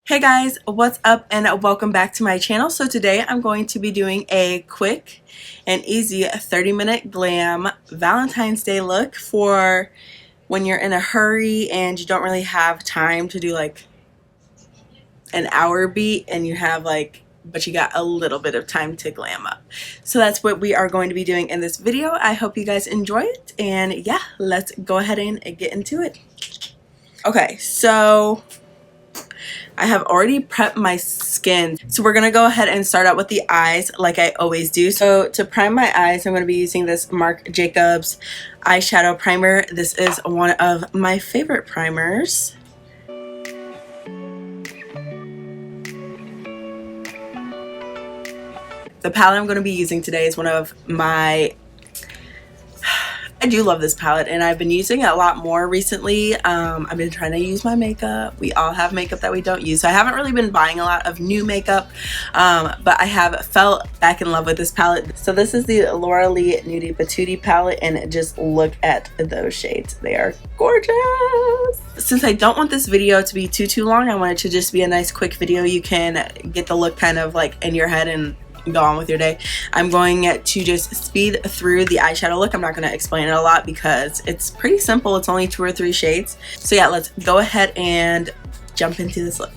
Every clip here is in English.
Hey guys, what's up and welcome back to my channel. So today I'm going to be doing a quick and easy 30-minute glam Valentine's Day look for when you're in a hurry and you don't really have time to do like an hour beat and you have but you got a little bit of time to glam up. So that's what we are going to be doing in this video. I hope you guys enjoy it, and yeah, let's go ahead and get into it. Okay, so I have already prepped my skin. So we're gonna go ahead and start out with the eyes like I always do. So to prime my eyes, I'm gonna be using this Marc Jacobs eyeshadow primer. This is one of my favorite primers. The palette I'm gonna be using today is one of my I do love this palette, and I've been using it a lot more recently. I've been trying to use my makeup. We all have makeup that we don't use, so I haven't really been buying a lot of new makeup, but I have fell back in love with this palette. So this is the Loreal Nudie Patootie palette, and just look at those shades. They are gorgeous. Since I don't want this video to be too long, I want it to just be a nice quick video. You can get the look kind of like in your head and go on with your day. I'm going to just speed through the eyeshadow look. I'm not going to explain it a lot because it's pretty simple. It's only 2 or 3 shades. So yeah, let's go ahead and jump into this look.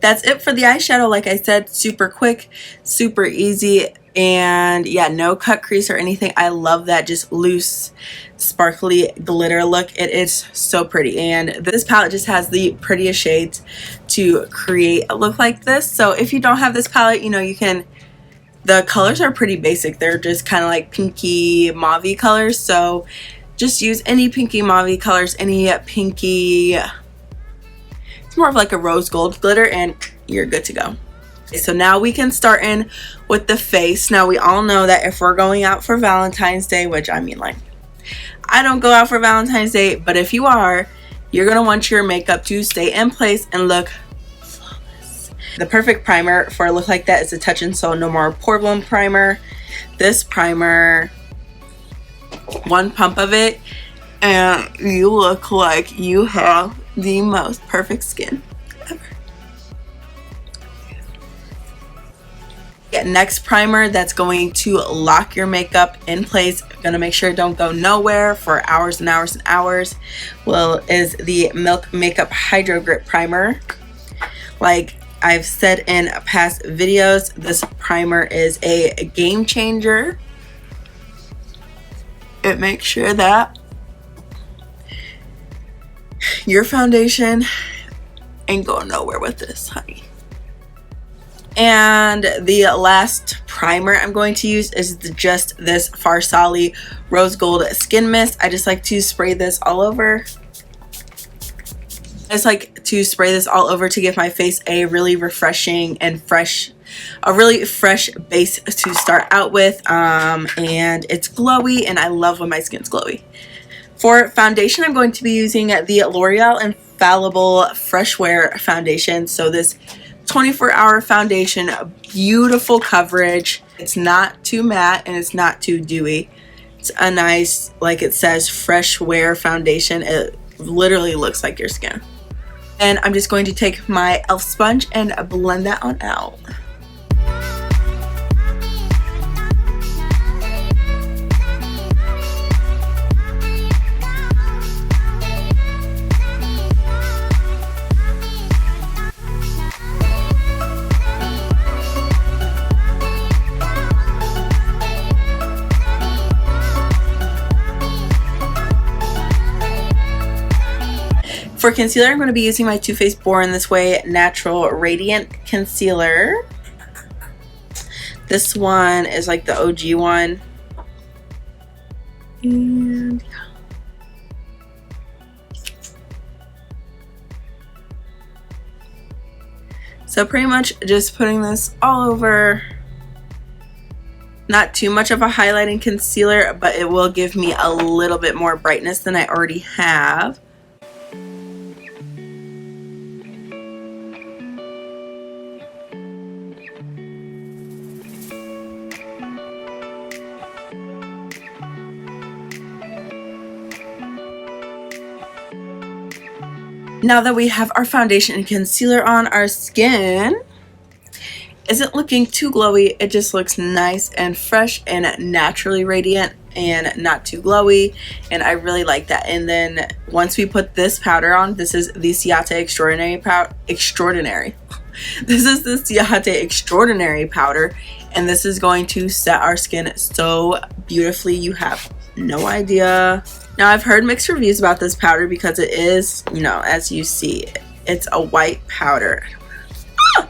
That's it for the eyeshadow. Like I said, super quick, super easy, and yeah, no cut crease or anything. I love that just loose, sparkly glitter look. It is so pretty, and this palette just has the prettiest shades to create a look like this. So if you don't have this palette, you know, you can, the colors are pretty basic. They're just kind of like pinky mauve colors, so just use any pinky mauve colors, any pinky, it's more of like a rose gold glitter, and you're good to go. So now we can start in with the face. Now we all know that if we're going out for Valentine's Day, which I mean, like, I don't go out for Valentine's Day, but if you are, you're gonna want your makeup to stay in place and look flawless. The perfect primer for a look like that is the Touch and Soul No More Pore Blem primer. This primer, one pump of it, and you look like you have the most perfect skin ever. Yeah, next primer that's going to lock your makeup in place, gonna make sure it don't go nowhere for hours and hours and hours, is the Milk Makeup Hydro Grip Primer. Like I've said in past videos, this primer is a game changer. It makes sure that your foundation ain't going nowhere with this, honey. And the last primer I'm going to use is just this Farsali Rose Gold Skin Mist. I just like to spray this all over. I just like to spray this all over to give my face a really refreshing and fresh, a really fresh base to start out with. And it's glowy, and I love when my skin's glowy. For foundation, I'm going to be using the L'Oreal infallible fresh wear foundation. So this 24-hour foundation, beautiful coverage. It's not too matte and it's not too dewy. It's a nice, like it says, fresh wear foundation. It literally looks like your skin. And I'm just going to take my e.l.f. sponge and blend that on out. For concealer, I'm going to be using my Too Faced Born This Way Natural Radiant Concealer. This one is like the OG one. And yeah. So pretty much just putting this all over. Not too much of a highlighting concealer, but it will give me a little bit more brightness than I already have. Now that we have our foundation and concealer on, our skin isn't looking too glowy. It just looks nice and fresh and naturally radiant and not too glowy, and I really like that. And then once we put this powder on, this is the Ciate Extraordinary. This is the Ciate Extraordinary powder, and this is going to set our skin so beautifully. You have no idea. Now, I've heard mixed reviews about this powder because it is, you know, as you see, it's a white powder. Ah!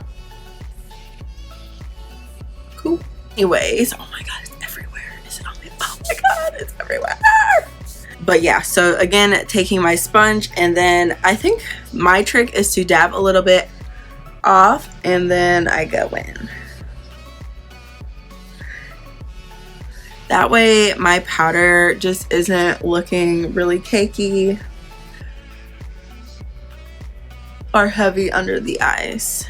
Cool. Anyways, oh my god, it's everywhere. Is it on me? Oh my god, it's everywhere. But yeah, so again, taking my sponge, and then I think my trick is to dab a little bit off and then I go in. That way my powder just isn't looking really cakey or heavy under the eyes.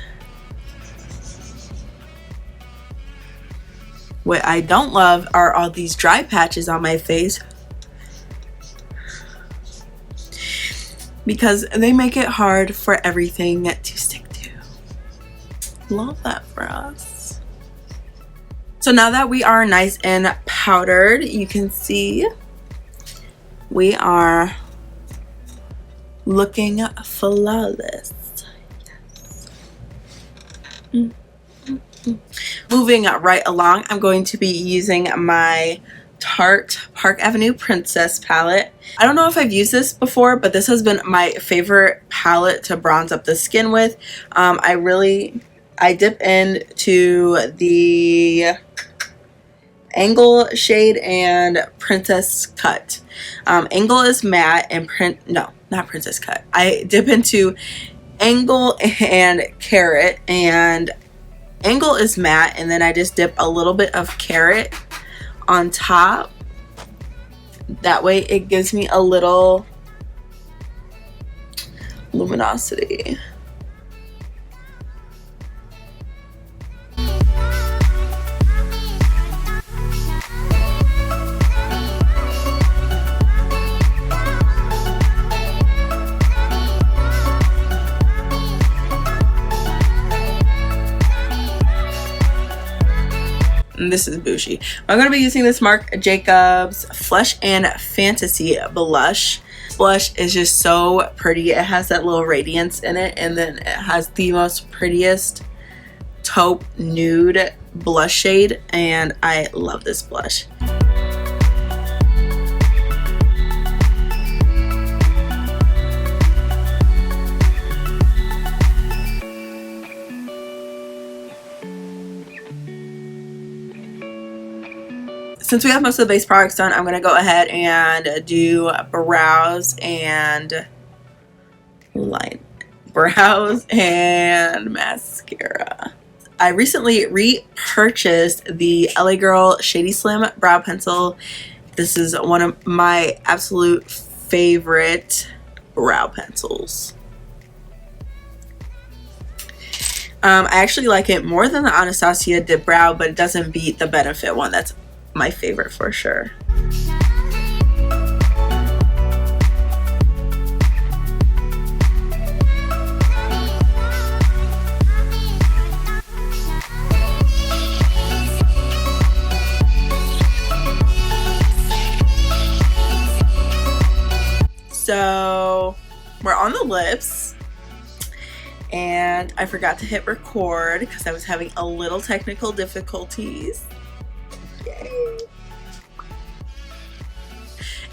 What I don't love are all these dry patches on my face, because they make it hard for everything to stick to. Love that for us. So now that we are nice and powdered, you can see we are looking flawless. Yes. Moving right along, I'm going to be using my Tarte Park Avenue Princess palette. I don't know if I've used this before, but this has been my favorite palette to bronze up the skin with. I dip into the Angle shade and Princess Cut. Angle is matte and not Princess Cut. I dip into Angle and Carat, and Angle is matte, and then I just dip a little bit of Carat on top. That way it gives me a little luminosity. And this is bougie. I'm going to be using this Marc Jacobs Flesh and Fantasy blush. Blush is just so pretty. It has that little radiance in it, and then it has the most prettiest taupe nude blush shade, and I love this blush. Since we have most of the base products done, I'm going to go ahead and do brows and mascara. I recently repurchased the LA Girl Shady Slim brow pencil. This is one of my absolute favorite brow pencils. I actually like it more than the Anastasia Dip Brow, but it doesn't beat the Benefit one. That's my favorite for sure. So we're on the lips, and I forgot to hit record because I was having a little technical difficulties. Yay.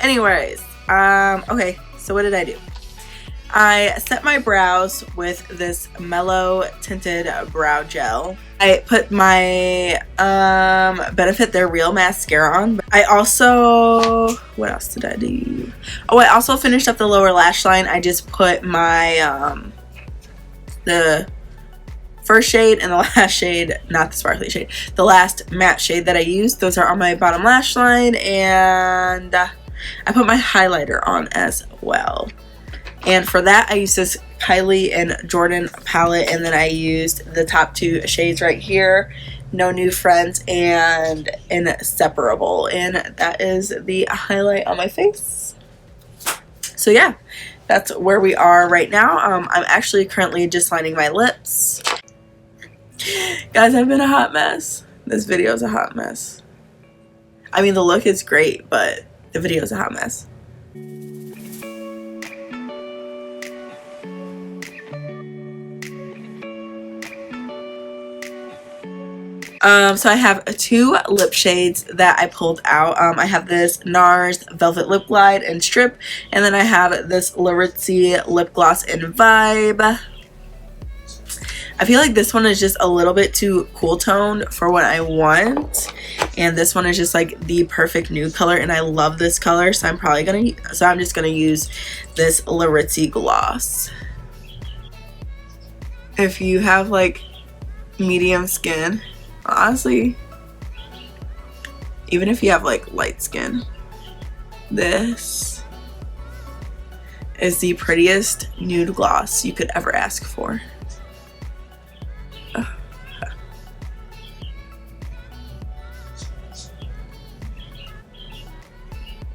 Anyways, okay, so what did I do? I set my brows with this mellow tinted brow gel. I put my Benefit Their Real mascara on. I also, what else did I do? Oh, I also finished up the lower lash line. I just put my the first shade and the last shade, not the sparkly shade, the last matte shade that I used. Those are on my bottom lash line, and I put my highlighter on as well. And for that, I used this Kylie and Jordyn palette, and then I used the top two shades right here, No New Friends and Inseparable, and that is the highlight on my face. So yeah, that's where we are right now. I'm actually currently just lining my lips. Guys, I've been a hot mess. This video is a hot mess. I mean, the look is great, but the video is a hot mess. So I have two lip shades that I pulled out. I have this NARS Velvet Lip Glide and Strip, and then I have this Laritzy Lip Gloss in Vibe. I feel like this one is just a little bit too cool toned for what I want, and this one is just like the perfect nude color, and I love this color, so I'm just gonna use this Laritzy gloss. If you have like medium skin, honestly, even if you have like light skin, this is the prettiest nude gloss you could ever ask for.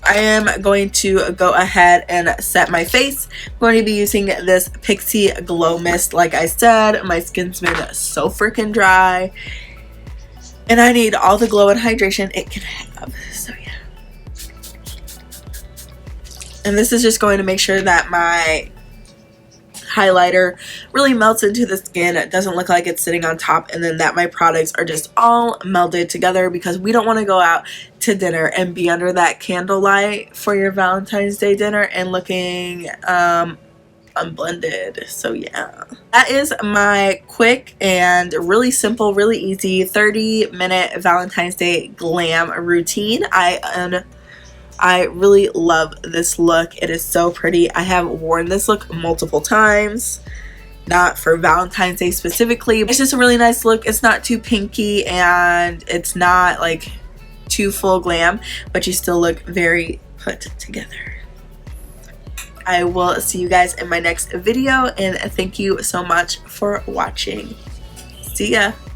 I am going to go ahead and set my face. I'm going to be using this Pixi Glow Mist. Like I said, my skin's been so freaking dry, and I need all the glow and hydration it can have. So yeah. And this is just going to make sure that my highlighter really melts into the skin. It doesn't look like it's sitting on top, and then that my products are just all melded together, because we don't want to go out to dinner and be under that candlelight for your Valentine's Day dinner and looking unblended. So yeah, that is my quick and really simple, really easy 30-minute Valentine's Day glam routine. I really love this look. It is so pretty. I have worn this look multiple times, not for Valentine's Day specifically. It's just a really nice look. It's not too pinky, and it's not like too full glam, but you still look very put together. I will see you guys in my next video, and thank you so much for watching. See ya.